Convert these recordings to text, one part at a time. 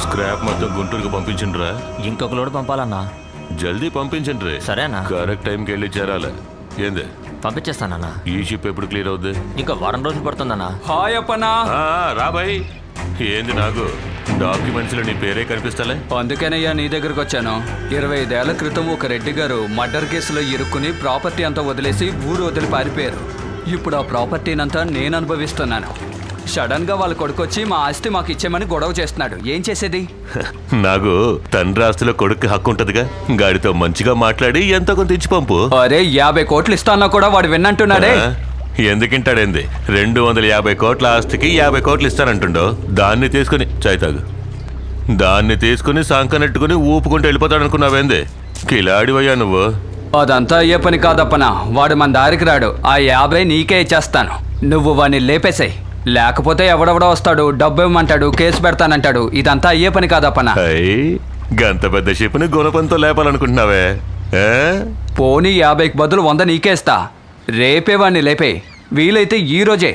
Scrap మొత్తం గుంటూరుకు పంపించండిరా. ఇంకొక లోడ్ పంపాలన్నా. జల్దీ పంపించండి. సరేనా? కరెక్ట్ టైంకి వెళ్ళి చేరాలి. ఏంది పంపించేస్తానన్నా. ఈ షిప్ ఎప్పుడు క్లియర్ అవుద్ది? ఇంకా వారం రోజులు పడుతుందన్నా. హాయ్ అప్పనా. రాబాయ్. ఏంది నాకు డాక్యుమెంట్స్ లో నీ పేరే కనిపిస్తలే? అందుకేనయ్యా నీ దగ్గరకు వచ్చాను. 25 ఏళ్ల క్రితం ఒక రెడ్డి గారు మర్డర్ కేసులో ఇరుక్కుని ప్రాపర్టీ అంతా వదిలేసి ఊరు వదిలి పారిపోయారు. ఇప్పుడు ఆ ప్రాపర్టీనంతా నేను అనుభవిస్తున్నాను. సడన్ గా వాళ్ళ కొడుకొచ్చి మా ఆస్తి మాకు ఇచ్చేమని గొడవ చేస్తున్నాడు. ఏం చేసేది? నాకు తండ్రి ఆస్తిలో కొడుకు హక్కు ఉంటదిగా. గాడితో మంచిగా మాట్లాడి ఎంతో కొంత ఇచ్చి పంపు. అరే 50 కోట్లు ఇస్తాన్నా కూడా వాడు విన్నంటున్నాడే. ఎందుకింటాడేంది? 250 కోట్ల ఆస్తికి 50 కోట్లు ఇస్తానంటుండో. దాన్ని తీసుకుని చాయ్తాగు. దాన్ని తీసుకుని సంకనెట్టుకుని ఊపుకుంటూ వెళ్ళిపోతాడనుకున్నావేంది? కిలాడివయ్యా నువ్వు. అదంతా అయ్యే పని కాదప్పనా. వాడు మన దారికి రాడు. ఆ 50 నీకే ఇచ్చేస్తాను. నువ్వు వాడిని లేపేసాయి. లేకపోతే ఎవడెవడో వస్తాడు, డబ్బు ఇవ్వమంటాడు, కేసు పెడతానంటాడు. ఇదంతా అయ్యే పని కాదప్పనా. గంత పెద్ద షిప్ని గుణపంతో లేపాలనుకుంటున్నావే? పోనీ 50కి బదులు 100 నీకేస్తా. రేపే వాడిని లేపే, వీలైతే ఈ రోజే.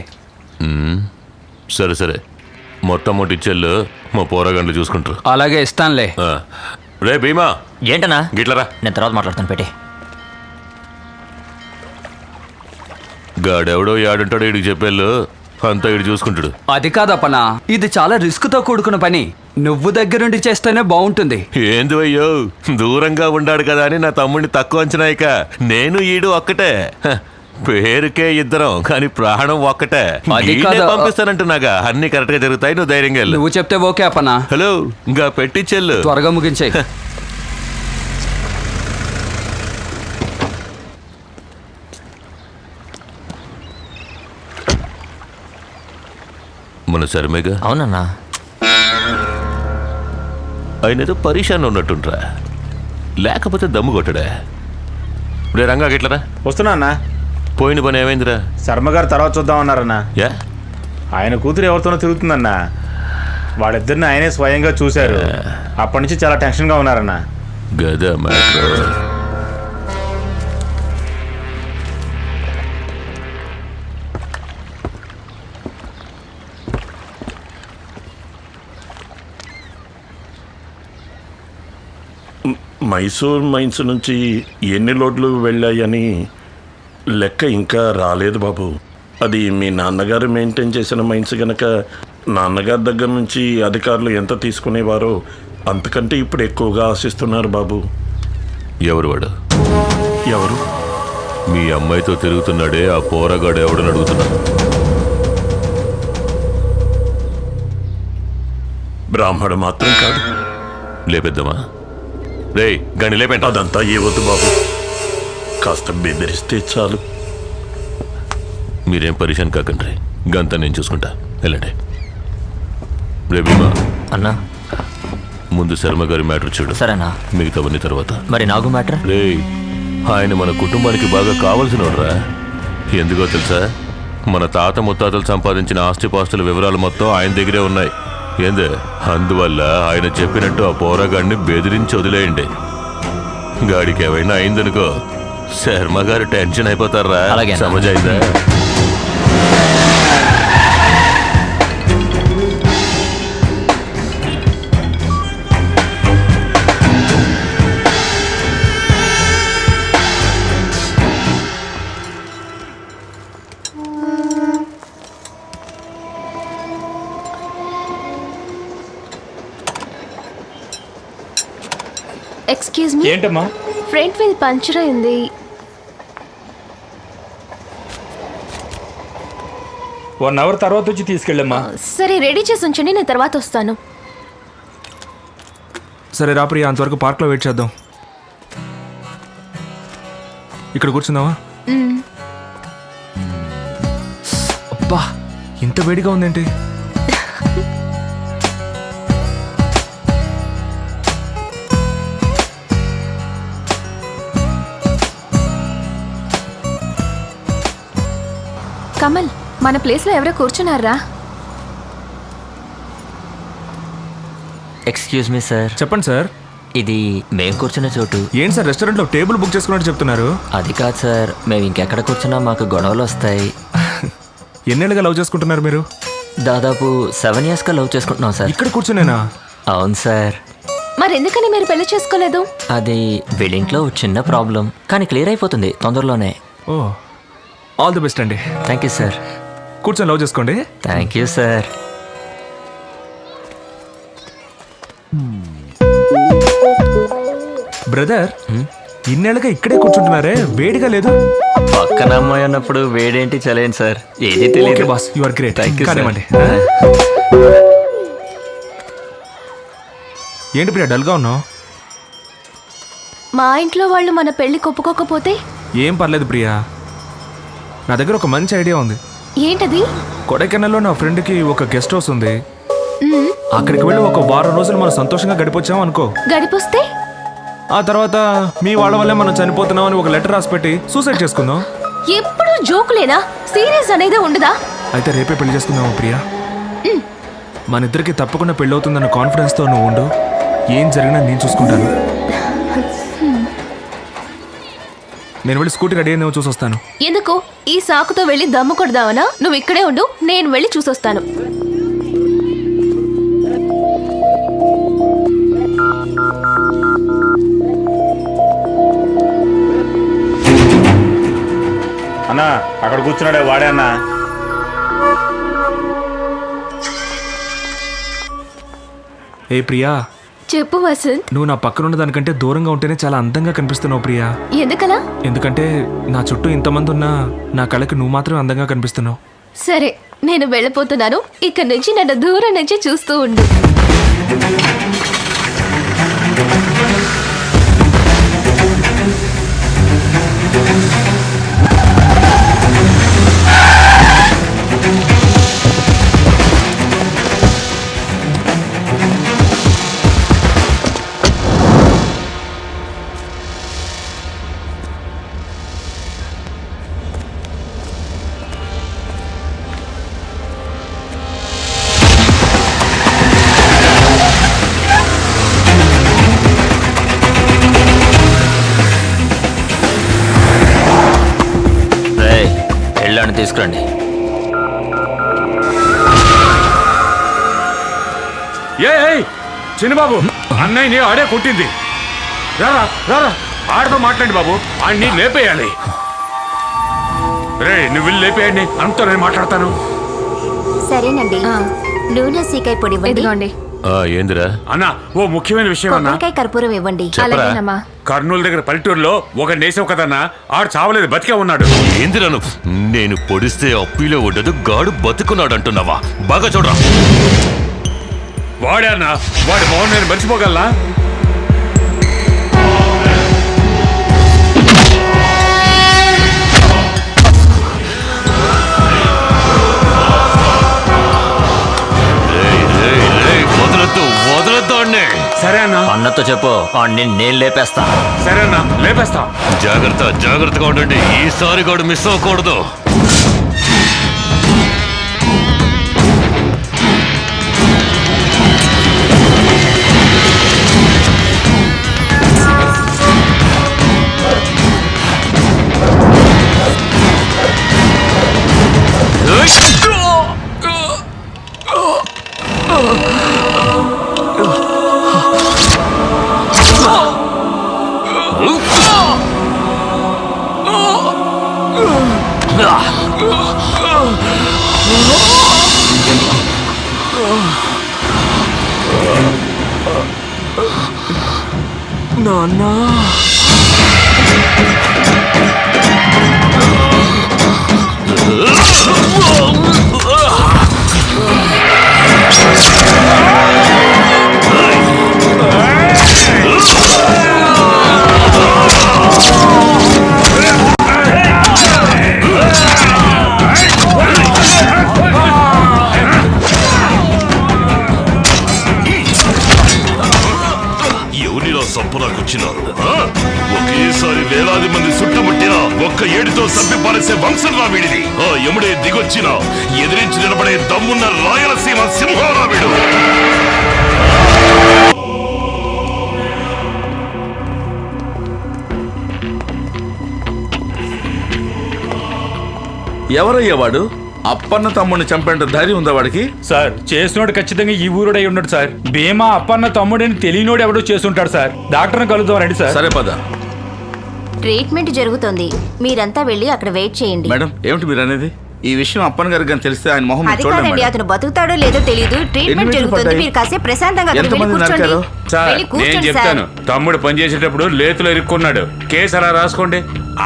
సరే సరే, మొత్తం మొట్టి ఇచ్చేళ్ళు మా పోరగండ్లు చూసుకుంటారు. అలాగే ఇస్తానులే. రే భీమా. ఏంటనా? గిట్లరా. నేను తర్వాత మాట్లాడతాను. పెట్టి గాడెవడో యాడుంటాడో ఇడికి చెప్పేళ్ళు అంతా ఇడు చూసుకుంటాడు. అది కాదప్పనా, ఇది చాలా రిస్క్ తో కూడుకున్న పని. నువ్వు దగ్గరుండి చేస్తేనే బాగుంటుంది. ఏంది అయ్యో, దూరంగా ఉండాడు కదా అని నా తమ్ముడిని తక్కువ అంచనా. ఇక నేను ఈడు ఒక్కటే. పేరుకే ఇద్దరం కానీ ప్రాణం ఒక్కటే. పంపిస్తానంటున్నాగా. అన్ని కరెక్ట్ గా జరుగుతాయి. నువ్వు ధైర్యంగా వెళ్ళు. నువ్వు చెప్తే ఓకే అప్పనా. హలో, ఇంకా పెట్టించెళ్ళు. త్వరగా ముగించేయి. మన శర్మేగా. అవునన్నా. ఆయన ఏదో పరీక్షాన్ని ఉన్నట్టుండ్రా, లేకపోతే దమ్ము కొట్టడా. రే రంగా గిట్లరా. వస్తున్నా అన్న. పోయిన పని ఏమైందిరా? శర్మగారు తర్వాత చూద్దామన్నారన్నా. ఆయన కూతురు ఎవరితోనో తిరుగుతుందన్నా. వాళ్ళిద్దరిని ఆయనే స్వయంగా చూశారు. అప్పటి నుంచి చాలా టెన్షన్గా ఉన్నారన్నా. గదా మ్యాటర్. మైసూర్ మైన్స్ నుంచి ఎన్ని లోడ్లు వెళ్ళాయని లెక్క ఇంకా రాలేదు బాబు. అది మీ నాన్నగారు మెయింటైన్ చేసిన మైన్స్ గనక నాన్నగారి దగ్గర నుంచి అధికారులు ఎంత తీసుకునేవారో అంతకంటే ఇప్పుడు ఎక్కువగా ఆశిస్తున్నారు బాబు. ఎవరు వాడు? ఎవరు? మీ అమ్మాయితో తిరుగుతున్నాడే ఆ పోరగాడు ఎవడని అడుగుతున్నా. బ్రాహ్మడు మాత్రం కాదు. లేపెద్దామా? రే గని లేపండి. అదంతా ఏ వద్దు బాబు, కాస్త బెదిరిస్తే చాలు. మీరేం పరిశాన్ కాకండి. గంతా నేను చూసుకుంటా. వెళ్ళండి. రే భీమా అన్నా, ముందు శర్మ గారి మ్యాటర్ చూడు. సరేనా? మిగతావన్నీ తర్వాత. మరి నాగు మ్యాటర్? రే, ఆయన మన కుటుంబానికి బాగా కావలసినోడ్రా. ఎందుకో తెలుసా? మన తాత ముత్తాతలు సంపాదించిన ఆస్తిపాస్తుల వివరాలు మొత్తం ఆయన దగ్గరే ఉన్నాయి. ఏందే, అందువల్ల ఆయన చెప్పినట్టు ఆ పోరాగాడిని బెదిరించి వదిలేయండి. గాడికి ఏమైనా అయిందనుకో శర్మ గారు టెన్షన్ అయిపోతారా. సమజైందా? Excuse me. ఏంటమ్మా? ఫ్రంట్ వీల్ పంచర్ అయింది. వన్ అవర్ తర్వాత వచ్చి తీసుకెళ్ళమ్మా. సరే, రెడీ చేసి ఉంచండి, నేను తర్వాత వస్తాను. సరే రా ప్రియా, అంతవరకు పార్క్లో వెయిట్ చేద్దాం. ఇక్కడ కూర్చుందామా? అబ్బా, ఇంత వేడిగా ఉందేంటి? కమల్, మన ప్లేస్లో ఎవరో కూర్చున్నారా? Excuse me sir. చెప్పండి సార్. ఇది మేము కూర్చున్న చోటు. ఏంటి సార్, రెస్టారెంట్లో టేబుల్ బుక్ చేసుకున్నట్టు చెప్తున్నారు? అది కాదు సార్, మేము ఇంకెక్కడ కూర్చున్నా మాకు గొడవలు వస్తాయి. ఎన్నేళ్ళుగా లవ్ చేసుకుంటున్నారు మీరు? దాదాపు 7 yearsగా లవ్ చేసుకుంటున్నాం సార్. ఇక్కడ కూర్చునేనా? అవును సార్. మరెందుకని మీరు పెళ్లి చేసుకోలేదు? అది వీళ్ళింట్లో ఒక చిన్న ప్రాబ్లం, కానీ క్లియర్ అయిపోతుంది తొందరలోనే. ఓ, ఆల్ ది బెస్ట్ అండి. Thank you sir. కూర్చొని లవ్ చేసుకోండి. Thank you sir. బ్రదర్, ఇన్నేళ్ళగా ఇక్కడే కూర్చుంటున్నారే, వేడిగా లేదు? పక్కన అమ్మాయి ఉన్నప్పుడు వేడేంటి చలేంటి సార్, ఏది ఓకే తెలియదు. Boss, you are great. Thank you sir. కానివ్వండి. ఏంటి ప్రియా డల్గా ఉన్నావు? మా ఇంట్లో వాళ్ళు మన పెళ్లి ఒప్పుకోకపోతే? ఏం పర్లేదు ప్రియా, నా దగ్గర ఒక మంచి ఐడియా ఉంది. ఏంటది? కొడైకెనాల్లో నా ఫ్రెండ్కి ఒక గెస్ట్ హౌస్ ఉంది. అక్కడికి వెళ్ళి ఒక వారం రోజులు మనం సంతోషంగా గడిపొచ్చాం అనుకో. గడిపొస్తే? ఆ తర్వాత మీ వాళ్ళ వల్లే మనం చనిపోతున్నాం అని ఒక లెటర్ రాసి పెట్టి సూసైడ్ చేసుకుందాం. ఎప్పుడు జోకులేనా? సీరియస్ అనేది ఉండదా? అయితే రేపే పెళ్లి చేసుకుందాము ప్రియా. మన ఇద్దరికి తప్పకుండా పెళ్ళి అవుతుందన్న కాన్ఫిడెన్స్తో నువ్వు ఉండు. ఏం జరిగినా నేను చూసుకుంటాను. నేను వెళ్ళి స్కూటీ రెడీ అయిందేమో చూసొస్తాను. ఎందుకు? ఈ సాకుతో వెళ్ళి దమ్ము కొడదావనా? నువ్వు ఇక్కడే ఉండు, నేను వెళ్ళి చూసొస్తాను. అన్నా అక్కడ కూర్చున్నాడే వాడే అన్నా. ఏ ప్రియా, చెప్పు వసంత్. నువ్వు నా పక్కన ఉన్న దానికంటే దూరంగా ఉంటేనే చాలా అందంగా కనిపిస్తున్నావు ప్రియా. ఎందుకలా? ఎందుకంటే నా చుట్టూ ఇంతమంది ఉన్నా నా కళ్ళకి నువ్వు మాత్రమే అందంగా కనిపిస్తున్నావు. సరే, నేను వెళ్ళిపోతున్నాను. ఇక్కడి నుంచి నన్ను దూరం నుంచి చూస్తూ ఉండు. వెళ్ళాను, తీసుకురండి. చిన్నబాబు, అన్నయ్యని ఆడే కొట్టింది. రారా రారా, ఆడతో మాట్లాడి బాబు, ఆడిని లేపేయాలి. రే, నువ్వు వెళ్ళి లేపేయండి, అంతా నేను మాట్లాడతాను. సరేనండి. నూనె సీకాయ పొడి ఇవ్వండి. ఇదిగోండి. ఏందిరా? అన్న, ఓ ముఖ్యమైన విషయం అన్న. కొబ్బరికాయ కర్పూరం ఇవ్వండి. చెప్పరా? అలాగేనమ్మా. కర్నూలు దగ్గర పల్లెటూరులో ఒక నేసావు కదన్నా, ఆడు చావలేదు, బతికే ఉన్నాడు. ఏందిరా నువ్వు? నేను పొడిస్తే అప్పిలో ఉండదు, గాడు బతుకున్నాడు అంటున్నావా? బాగా చూడరా. వాడే అన్న, వాడి మొహం నేను మర్చిపోగలనా? వదలొద్దు అన్నే. సరే అన్న. అన్నతో చెప్పు, అన్ని నేను లేపేస్తా. సరే అన్న, లేపేస్తా. జాగ్రత్తగా ఉండండి, ఈసారి గాడు మిస్ అవ్వకూడదు. నాన్నా, సంపదాకొచ్చినారు. ఒకేసారి వేలాది మంది చుట్టుముట్టిన ఒక్క ఏడుతో సభ్య పారేసే వంశం రా వీడిది. ఆ యముడే దిగొచ్చిన ఎదిరించి నిలబడే దమ్మున్న రాయలసీమ సింహారా వీడు. ఎవరయ్యా వాడు? అప్పన్న తమ్ముడిని చంపేంత ధైర్యం ఉందా వాడికి? సార్ చేసినోడు ఖచ్చితంగా ఈ ఊరుడై ఉన్నాడు సార్. భీమా అప్పన్న తమ్ముడిని తెలియనోడు ఎవడో చేస్తుంటాడు సార్. డాక్టర్ని కలుద్దామనండి సార్. సరే పద. ట్రీట్మెంట్ జరుగుతోంది, మీరంతా వెళ్ళి అక్కడ వెయిట్ చేయండి. మేడం ఏమిటి మీరు అనేది? ఈ విషయం అప్పన్న గారికి కానీ తెలిస్తే ఆయన మొహం అది చూడండి కాదండి, మేడం. అతను బతుకుతాడో లేదో తెలియదు. ట్రీట్మెంట్ ఎన్ని జరుగుతుంది, పడ్డాయి? మీరు కాసేపు ప్రశాంతంగా అక్కడ వెళ్ళి ఎంతమంది కూర్చోండి. నరికారు? సార్ వెళ్ళి నేను కూర్చోండి చెప్తాను, సార్. తమ్ముడు పనిచేసేటప్పుడు లేతులో ఇరుక్కున్నాడు. కేసు అలా రాసుకోండి.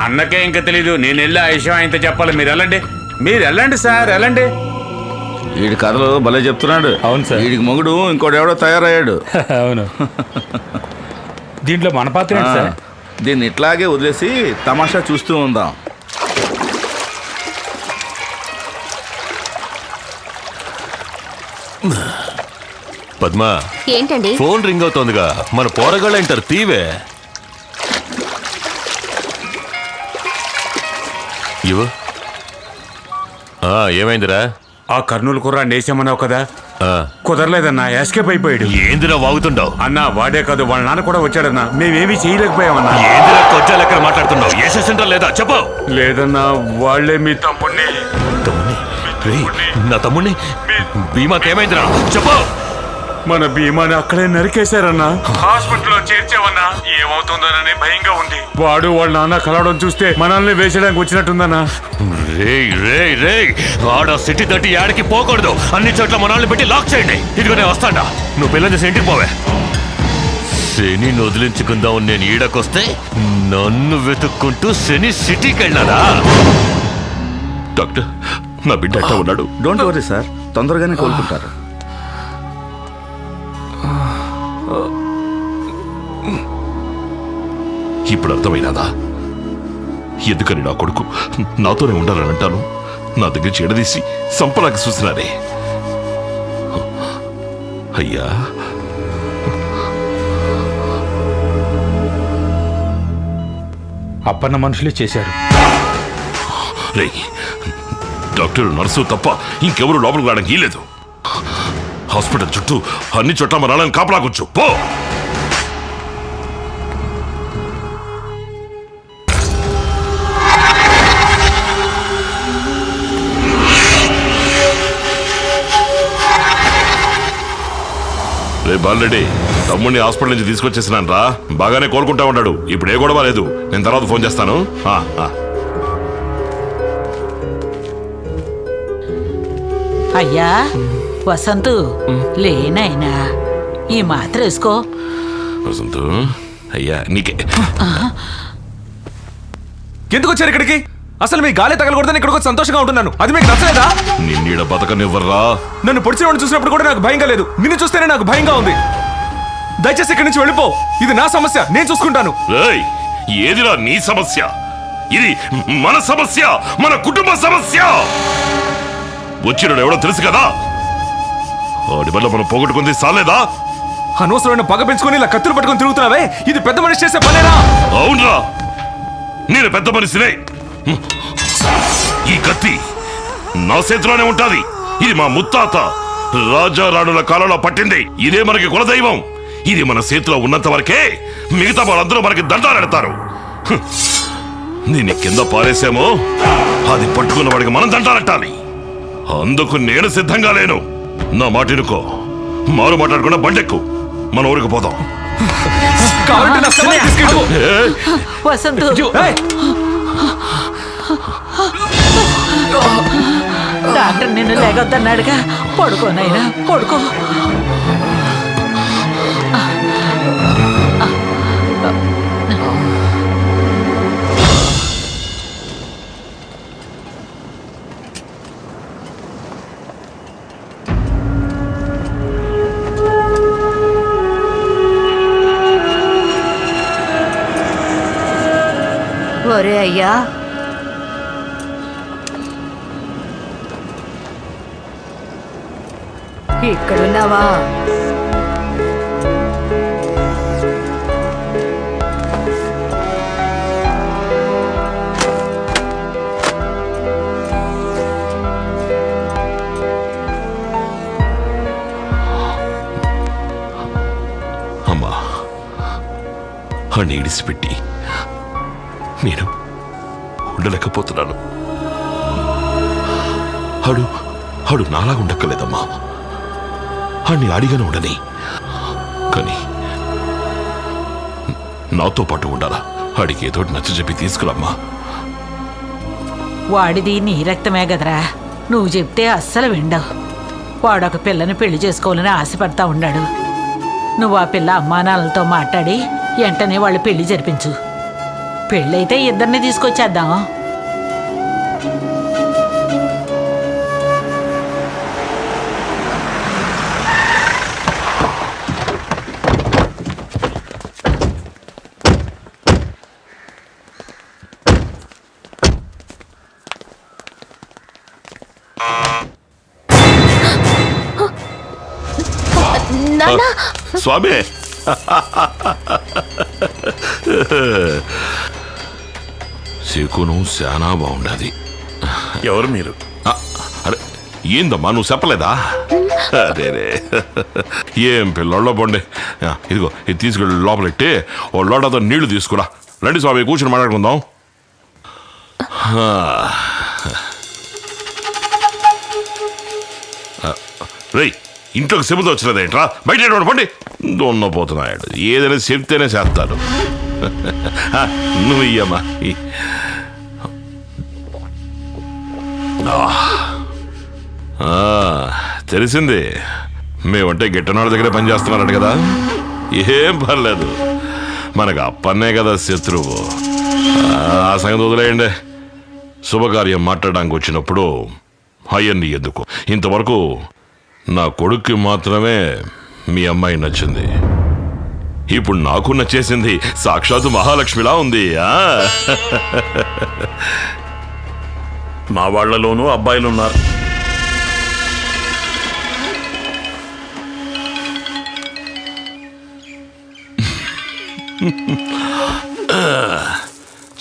అన్నకే ఇంకా తెలీదు, నేను వెళ్ళి ఆ విషయం ఆయనతో చెప్పాలి. మీరు వెళ్ళండి సార్, వెళ్ళండి. వీడి కథలు భలే చెప్తున్నాడు. అవును సార్. వీడికి మొగుడు ఇంకోటి ఎవడో తయారయ్యాడు. అవును. దీంట్లో మన పాత్ర ఏంటి సార్? దీన్ని ఇట్లాగే వదిలేసి తమాషా చూస్తూ ఉందాం. పద్మా, ఏంటండి? ఫోన్ రింగ్ అవుతోందిగా, మన పోరగాళ్ళు అంటారు తీవే. ఇవ్వు. ఏమైందిరా? ఆ కర్నూలు కుర్రాన్ని వేసామన్నావు కదా, ఆ, కుదరలేదన్నా, ఎస్కేప్ అయిపోయాడు. ఏందిరా వాగుతుండవు? అన్నా వాడే కాదు, వాళ్ళ నాన్న కూడా వచ్చాడన్నా. మేమేమీ చేయలేకపోయామన్నా. ఏందిరా కొజ్జా లెక్కన మాట్లాడుతున్నావు? ఏసేసంటా లేదా చెప్పు. లేదన్నా, వాళ్ళే మీ తమ్ముడిని. రేయ్, నా తమ్ముడిని భీమాకేమైందిరా చెప్పు. మన భీమాని అక్కడే నరికేశారన్నా. హాస్పిటల్లో చేర్చావన్నా. ఏమవుతుందోనని భయంగా ఉంది. వాడు వాళ్ళ నాన్న కలవడం చూస్తే మనల్ని వేసేయడానికి వచ్చినట్టుందన్నా. రేయ్ రేయ్ రేయ్, ఆడ సిటీ తట్టి యాడికి పోకూడదు. అన్ని చోట్ల మనల్ని పెట్టి లాక్ చేయండి. ఇదిగో నేను వస్తాడా, నువ్వు పిల్లలు చేసి ఇంటికి పోవే. శని వదిలించుకుందాం నేను ఈడకొస్తే నన్ను వెతుక్కుంటూ శని సిటీకి వెళ్ళాడా? డాక్టర్, నా బిడ్డ అట్లా ఉన్నాడు. డోంట్ వరీ సార్, తొందరగానే కోలుకుంటారు. ఇప్పుడు అర్థమైనదా ఎందుకని నా కొడుకు నాతోనే ఉండాలని అంటాను? నా దగ్గర చెడదీసి సంపలాకి చూసినారే. అయ్యా, అప్పన్న మనుషులే చేశారు. రే, డాక్టర్ నర్సు తప్ప ఇంకెవరు లోపలికి రావడానికి వీలేదు. హాస్పిటల్ చుట్టూ అన్ని చోట్ల మనాలని కాపలాకొచ్చు పో. రే బాలరెడ్డి, తమ్ముడిని హాస్పిటల్ నుంచి తీసుకొచ్చేసినాను రా. బాగానే కోలుకుంటా ఉన్నాడు. ఇప్పుడు ఏ గొడవ లేదు. నేను తర్వాత ఫోన్ చేస్తాను. అయ్యా వసంతు, లేనైనా ఈ మాత్ర వేసుకో. వసంతు, అయ్యా నీకే. ఎందుకు వచ్చారు ఇక్కడికి? అసలు మీ గాలి తగలకూడదని ఇక్కడికి వచ్చి సంతోషంగా ఉంటున్నాను. అది మీకు నచ్చలేదా? నిన్నీడ బతకనివ్వర్రా. నన్ను పొడిచిన వాడిని చూసినప్పుడు కూడా నాకు భయంగా లేదు. నిన్ను చూస్తేనే నాకు భయంగా ఉంది. దయచేసి ఇక్కడి నుంచి వెళ్ళిపో. ఇది నా సమస్య, నేను చూసుకుంటాను. రేయ్, ఏదిరా నీ సమస్య? ఇది మన సమస్య, మన కుటుంబ సమస్య. వచ్చినాడు ఎవడో తెలుసు కదా. వాడి వల్ల మనం పోగొట్టుకుంది సాలేదా? అనవసరమైన పగ పెంచుకొని ఇలా కత్తులు పట్టుకొని తిరుగుతున్నావే, ఇది పెద్ద మనిషి చేసే పనేనా? అవునరా, నేను పెద్ద మనిషినే. ఈ కత్తి నా చేతిలోనే ఉంటాది. ఇది మా ముత్తాత రాజా రాణుల కాలంలో పట్టింది. ఇదే మనకి కులదైవం. ఇది మన చేతిలో ఉన్నంత వరకే మిగతా వాళ్ళందరూ మనకి దండాలెడతారు. దీన్ని కింద పారేసామో అది పట్టుకున్న వాడికి మనం దండాలెట్టాలి. అందుకు నేను సిద్ధంగా లేను. నా మాట వినుకో. మారు మాట్లాడకుండా బండెక్కు, మన ఊరికి పోదాం. వసంతు, డాక్టర్ నిన్ను లేగొద్దన్నాడుగా. పడుకోనైనా పడుకో. ఒరే అయ్యా, ఇక్కడున్నావా? అమ్మా, అన్ని ఇడిసిపెట్టి నేను ఉండలేకపోతున్నాను. ఆడు నాలాగా ఉండక్కర్లేదమ్మా. ఆడిని అడిగానే ఉండని, కానీ నాతో పాటు ఉండాలా. ఆడికి ఏదో నచ్చ చెప్పి తీసుకురమ్మా. వాడిది నీ రక్తమే కదరా, నువ్వు చెప్తే అస్సలు విండవు. వాడొక పిల్లని పెళ్లి చేసుకోవాలని ఆశపడతా ఉన్నాడు. నువ్వు ఆ పిల్ల అమ్మానాలతో మాట్లాడి వెంటనే వాళ్ళు పెళ్లి జరిపించు. పెళ్ళైతే ఇద్దరిని తీసుకొచ్చేద్దాం. నాన్నా స్వామి, శకునం శానా బాగుండది. ఎవరు మీరు? అరే ఏందమ్మా, నువ్వు చెప్పలేదా? అదేరే, ఏం పిల్లల్లో బండి. ఇదిగో ఇది తీసుకెళ్ళి లోపలెట్టి ఓ లోటతో నీళ్లు తీసుకురా. రండి స్వామి, కూర్చొని మాట్లాడుకుందాం. రేయ్, ఇంట్లోకి చెబుతూ వచ్చినదేంట్రా? బయట పండి దొన్నపోతున్నాడు. ఏదైనా చెప్తేనే చేస్తాడు. నువ్వు ఇయ్యమ్మా. తెలిసింది, మేమంటే గిట్టనాడు దగ్గర పనిచేస్తున్నారట కదా. ఏం పర్లేదు, మనకు అప్పన్నే కదా శత్రువు. ఆ సంగతి వదిలేయండి. శుభకార్యం మాట్లాడడానికి వచ్చినప్పుడు అయ్యన్ని ఎందుకు? ఇంతవరకు నా కొడుక్కి మాత్రమే మీ అమ్మాయి నచ్చింది. ఇప్పుడు నాకు నచ్చేసింది. సాక్షాత్తు మహాలక్ష్మిలా ఉంది. మా వాళ్లలోనూ అబ్బాయిలు ఉన్నారు.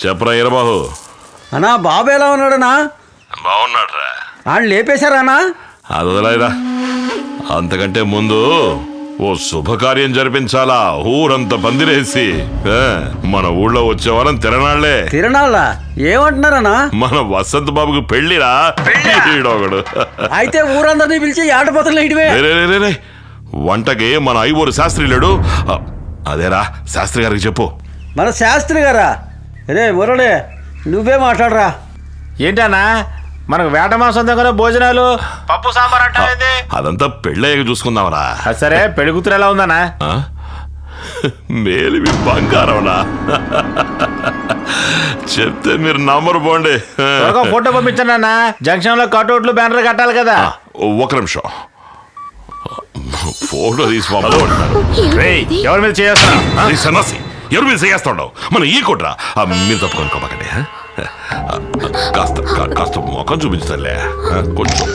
చెప్పరా ఈరబాహు. అన్నా బాబు ఎలా ఉన్నాడనా? బాగున్నాడ్రా. వాళ్ళు లేపేశారా? అది వదిలేరా. అంతకంటే ముందు ఓ శుభకార్యం జరిపించాలా. ఊరంతా పందిరేసి మన ఊళ్ళో వచ్చేవాళ్ళని తిరణాళ్లే. తిరణాళ్ళ ఏమంటున్నారనా? మన వసంత్ బాబుకి పెళ్లిరా. ఈడొకడు. అయితే ఊరందరినీ పిలిచి ఆటపోతలు ఇటువే. వంటకి మన ఐవోరు శాస్త్రి లేడు. అదేరా, శాస్త్రి గారికి చెప్పు. మన శాస్త్రి గారా? రే మురళి, నువ్వే మాట్లాడరా. ఏంటన్నా మనకు వేట మాంసం దగ్గర భోజనాలు, పప్పు సాంబార్ అంటే అదంతా పెళ్ళయ్యాక చూసుకుందామరా. సరే, పెళ్లి కూతురు ఎలా ఉందన్నా? మేలివి బంగారంనా. చెప్తే మీరు నంబర్ పోండి. ఫోటో పంపించండి అన్న. జంక్షన్ లో కట్అవుట్లు బ్యానర్ కట్టాలి కదా. ఒక నిమిషం, ఫోటో తీసి ఎవరి మీద చేస్తున్నా? సన్నాసి, ఎవరి మీద చేస్తాడు? మనం ఈ కొట్రా. మీరు తప్పుకొనుకోమాకండి. కాస్త ముఖం చూపించాలే కొంచెం.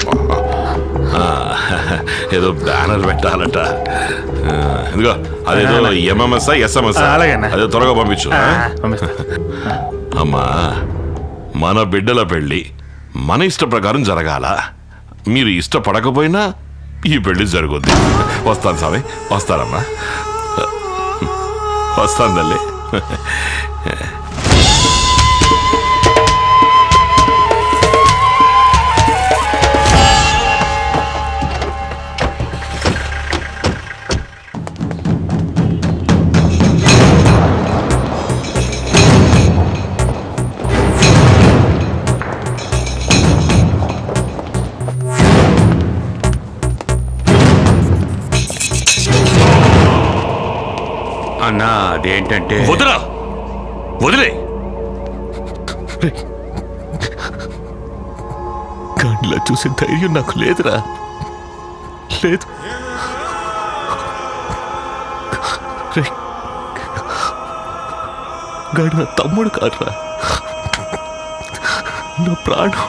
ఏదో బ్యానర్ పెట్టాలట. ఇదిగో అదేదో ఎంఎంఎస్ ఎస్ఎంఎస్, అదే త్వరగా పంపించు. అమ్మా, మన బిడ్డల పెళ్ళి మన ఇష్ట ప్రకారం జరగాల. మీరు ఇష్టపడకపోయినా ఈ పెళ్లి జరుగుద్ది. వస్తాను స్వామి, వస్తానమ్మా, వస్తాను తల్లి. అన్నా అదేంటంటే వదిలే కళ్ళ చూసే ధైర్యం నాకు లేదురా. లేదు. గాడు నా తమ్ముడు కాదురా, నా ప్రాణం.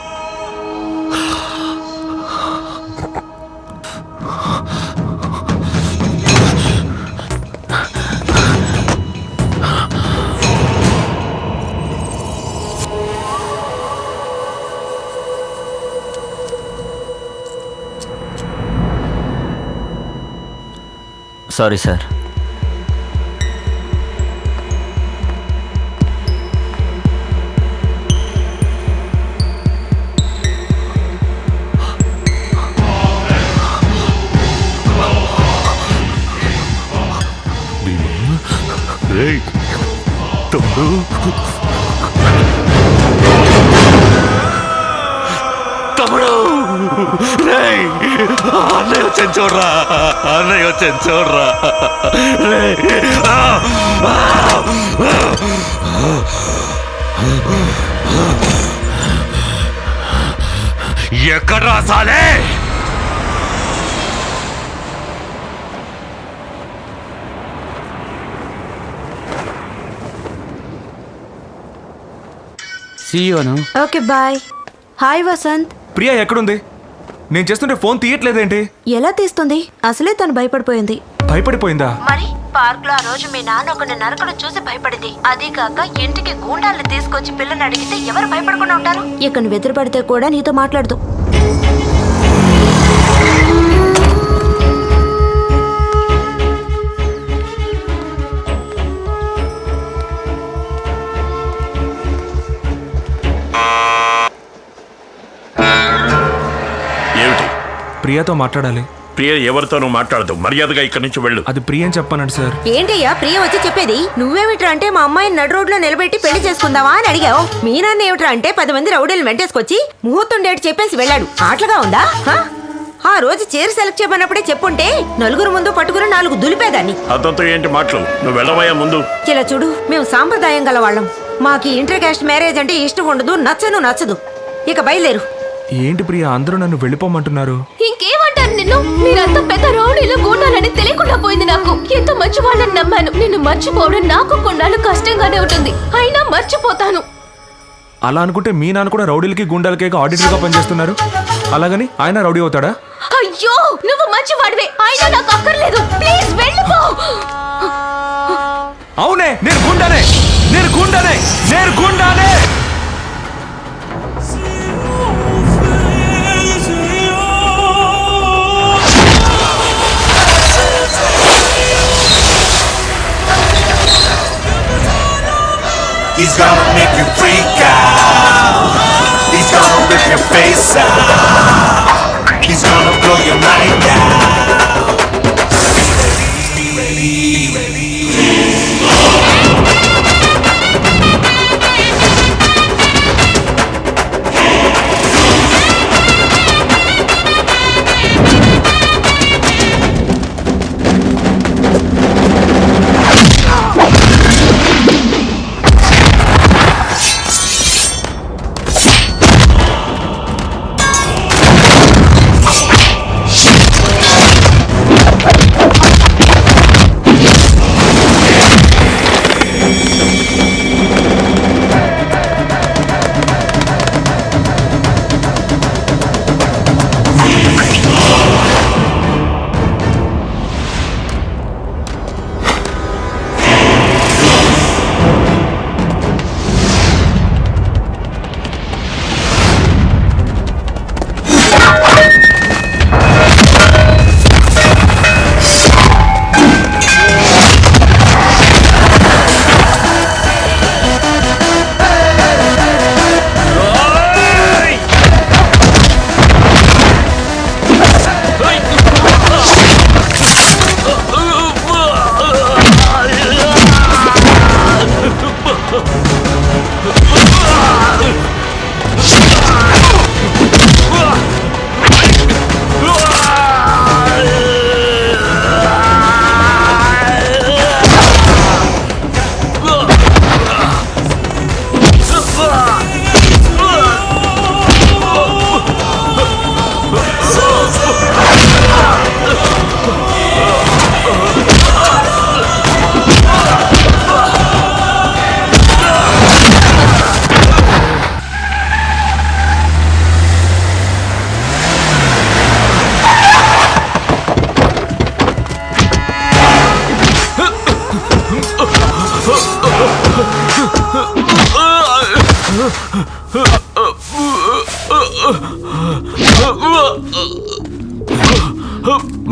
Sorry sir. తమ్ముడు తమ్ముడు రేయ్, అన్నయ్య వచ్చాను చూడరా, అన్నయ్య వచ్చాను చూడరా. ఎక్కడ రాసాలే? Okay bye. Hi Vasant. Priya ఎక్కడుంది? నేను చేస్తుంటే ఫోన్ తీయట్లేదేంటి? ఎలా తీస్తుంది? అసలే తను భయపడిపోయింది. భయపడిపోయిందా? మరి పార్క్ లో ఆ రోజు మీ నాన్న ఒకరిని నరకడం చూసి భయపడింది. అదే కాక ఇంటికి గూండాలను తీసుకొచ్చి పిల్లని అడిగితే ఎవరు భయపడకుండా ఉంటారు? ఇక నువ్వు ఎదురుపడితే కూడా నీతో మాట్లాడదు. ఏమిటి? ప్రియాతో మాట్లాడాలి. ప్రియ ఎవరితోనూ మాట్లాడదు, మర్యాదగా ఇక్కడి నుంచి వెళ్ళు. అది ప్రియ అని చెప్పానండి సార్. ఏంటయ్యా ప్రియ వచ్చి చెప్పేది? నువ్వేమిట్రా అంటే మా అమ్మాయిని నడు రోడ్లో నిలబెట్టి పెళ్లి చేసుకుందావా అని అడిగావు. మీ నాన్న ఏమిట్రా అంటే 10 మంది రౌడీలు వెంటేసుకొచ్చి ముహూర్తం డేట్ చెప్పేసి వెళ్ళాడు. ఆటలుగా ఉందా? ఆ రోజు చీర సెలెక్ట్ చేయమన్నప్పుడే చెప్పుంటే నలుగురు ముందు పట్టుకుని 4 దులిపేదాన్ని. అతనితో ఏంటి మాటలు? నువ్వు వెళ్ళవయ్యా ముందు. ఇలా చూడు, మేము సాంప్రదాయం గల వాళ్ళం. మాకు ఇంటర్ కాస్ట్ మ్యారేజ్ అంటే ఇష్టం ఉండదు, నచ్చదు. ఇక బయలుదేరు. ఏంటి ప్రియా, అందరూ నన్ను వెళ్ళిపోమంటున్నారు? ఇంకేమంటాను నిన్ను? మీరంతా పెద్ద రౌడీలు గూండాలని తెలియకుండా పోయింది నాకు. ఎంతో మంచి వాళ్ళని నమ్మాను. నిన్ను మర్చిపోవడం నాకు కొన్నాళ్ళు కష్టంగానే ఉంటుంది, అయినా మర్చిపోతాను. అలా అనుకుంటే మీ నాన్న కూడా రౌడీలకి గుండాలకి ఆడిటర్గా పనిచేస్తున్నారు. అలాగని ఆయన రౌడీ అవుతాడా? అయ్యో, నువ్వు మంచి వాడివే, అయినా నాకు అక్కర్లేదు. ప్లీజ్ వెళ్ళిపో. అవునే, నేను గుండానే. He's gonna make you freak out. He's gonna rip your face out. He's gonna blow your mind out. Be ready, be ready.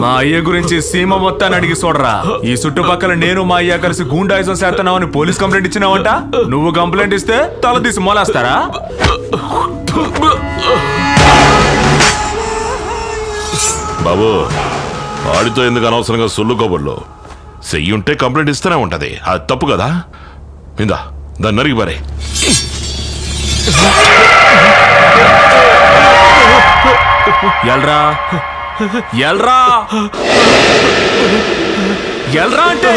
మా అయ్య గురించి సీమ మొత్తాన్ని అడిగి చూడరా. ఈ చుట్టుపక్కల నేను మా అయ్య కలిసి గూండాయిజం చేస్తున్నావని పోలీస్ కంప్లైంట్ ఇచ్చినావంట. నువ్వు కంప్లైంట్ ఇస్తే తల తీసి మొలేస్తారా? బాబు, వాడితో ఎందుకు అనవసరంగా సొల్లు కబుర్లు? చెయ్యి ఉంటే కంప్లైంట్ ఇస్తూనే ఉంటది, అది తప్పు కదా. ఇందా దాన్ని నరికి పారే. ఎల్రా ఎల్రా ఎల్రా అంటే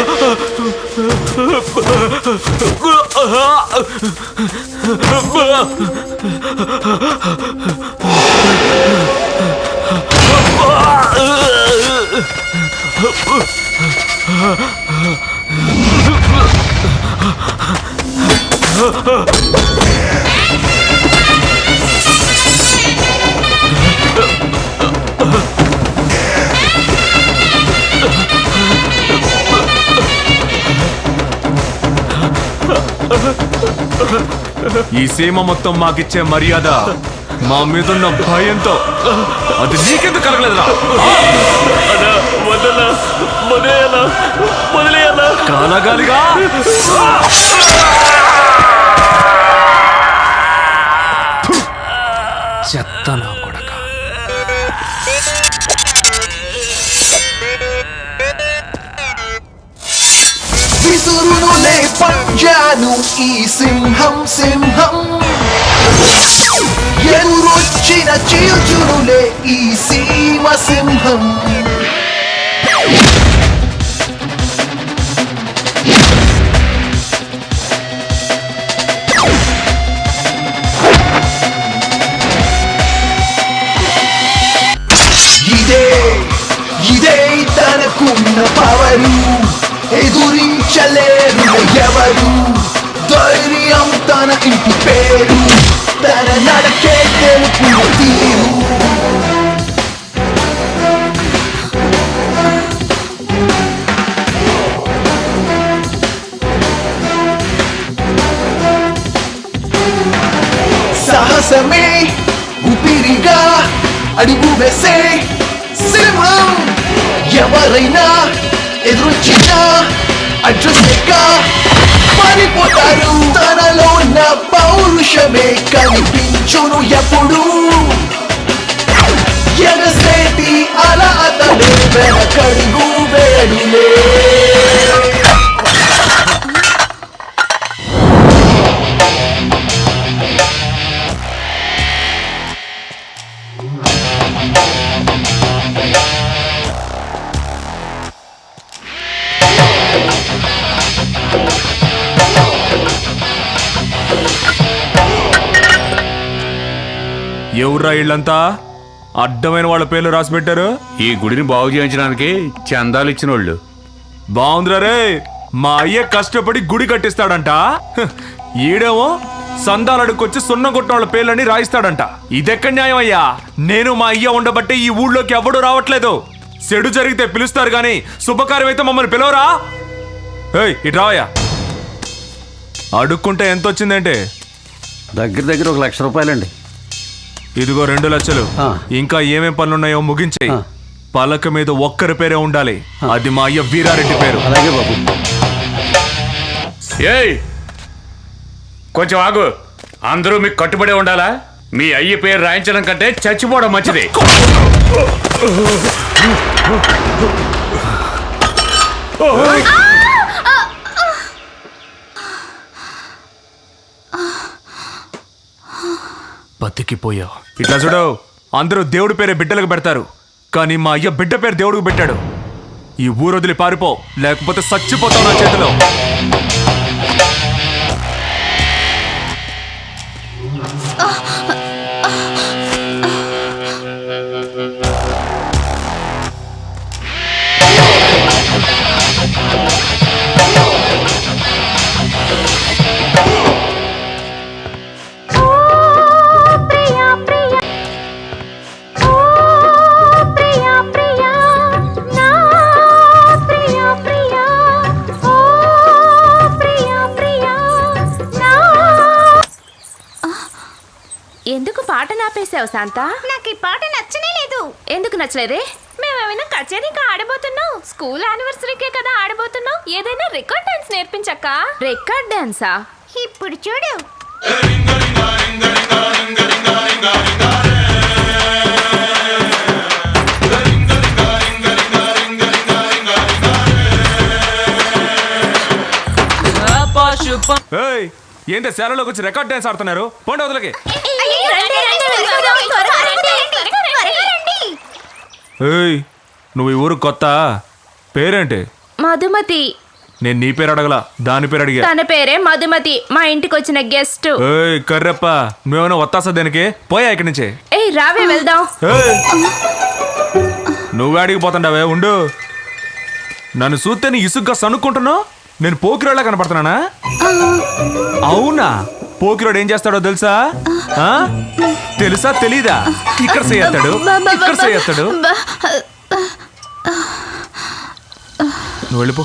ఈ సీమ మొత్తం మాకిచ్చే మర్యాద మా మీదున్న భయంతో అది నీకెందుకు కలగలేదురా? కలగాలిగా. చెత్త నా కొడక. విసురునులే పంజాను ఈ సింహం సింహం, ఎదురొచ్చిన చీల్చునులే ఈ సీమ సింహం. ఇదే ఇదే తనకున్న పవరు, ఎదురించలేరు ఎవరు. ధైర్యం తన ఇంటి పేరు, తన నడకే తెలుపు తీరు. సాహసమే ఊపిరిగా అడుగు వేసే సింహం. ఎవరైనా ఎదురొచ్చినా అడ్రస్గా పారిపోతారు. తనలో ఉన్న పౌరుషమే కనిపించును ఎప్పుడు. ఎగసేటి అలా అతడే వెనకడుగు వేడులే. ఎవర్రా ఇళ్ళంతా? అడ్డమైన వాళ్ళ పేర్లు రాసి పెట్టారు. ఈ గుడిని బాగు చేయించడానికి చందాలు ఇచ్చిన వాళ్ళు. బాగుందిరా రే, మా అయ్య కష్టపడి గుడి కట్టిస్తాడంట, ఈడేమో సందాలు అడుక్కొచ్చి సున్నం కొట్టిన వాళ్ళ పేర్లని రాయిస్తాడంట. ఇదెక్కడ న్యాయం అయ్యా? నేను మా అయ్య ఉండబట్టే ఈ ఊళ్ళోకి ఎవడూ రావట్లేదు. చెడు జరిగితే పిలుస్తారు గాని శుభకార్యం అయితే మమ్మల్ని పిలవరా? ఏయ్ ఇటు రావయ్యా. అడుక్కుంటే ఎంత వచ్చిందంటే దగ్గర దగ్గర 1,00,000 రూపాయలండి. ఇదిగో 2 లక్షలు. ఇంకా ఏమేం పనులున్నాయో ముగించే. పలక మీద ఒక్కరి పేరే ఉండాలి, అది మా అయ్య వీరారెడ్డి పేరు. అలాగే బాబు. ఏయ్ కొంచెం ఆగు. అందరూ మీకు కట్టుబడే ఉండాలా? మీ అయ్య పేరు రాయించడం కంటే చచ్చిపోవడం మంచిది. బతికిపోయావు. ఇట్లా చూడు, అందరూ దేవుడి పేరే బిడ్డలకు పెడతారు, కానీ మా అయ్య బిడ్డ పేరు దేవుడికి పెట్టాడు. ఈ ఊరు వదిలి పారిపో, లేకపోతే చచ్చిపోతావు నా చేతిలో. ఎందుకు పాట నాపేసావు శాంత? నాకు ఈ పాట నచ్చనే లేదు. ఎందుకు నచ్చలేదే? మేమేమైనా కచేరీకి ఆడబోతున్నాం. స్కూల్ యానివర్సరీకే కదా ఆడబోతున్నాం. ఏదైనా రికార్డ్ డాన్స్ నేర్పించక్క. రికార్డ్ డాన్సా? ఇప్పుడు చూడు. ఏయ్, ఏంటి శాలలోకి వచ్చి రికార్డ్ డాన్స్ ఆడుతున్నారు? పోండి వదలకి. ఏయ్, నువ్వు ఈ ఊరు కొత్త? పేరేంటి? మధుమతి. నేను నీ పేరు అడగల, దాని పేరు అడిగా. తన పేరే మధుమతి, మా ఇంటికి వచ్చిన గెస్ట్. ఏయ్ కర్రెప్ప, నువ్వేమైనా వత్తాసా దేనికి? పోయా ఇక్కడి నుంచి. ఏయ్ రావే వెళ్దాం. ఏయ్, నువ్వు అడిగి పోతాండావే, ఉండు. నన్ను చూస్తే నీ ఇసుగ్గా సనుక్కుంటున్నావు. నేను పోకిరోళ్ళ కనపడుతున్నానా? అవునా? పోకిరోడు ఏం చేస్తాడో తెలుసా? ఆ? తెలుసా తెలీదా? ఇక్కడ చేయొత్తాడు, ఇక్కడ చేయొత్తాడు. నువ్వు వెళ్ళిపో.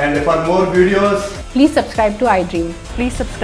And for more videos, please subscribe to iDream. Please subscribe.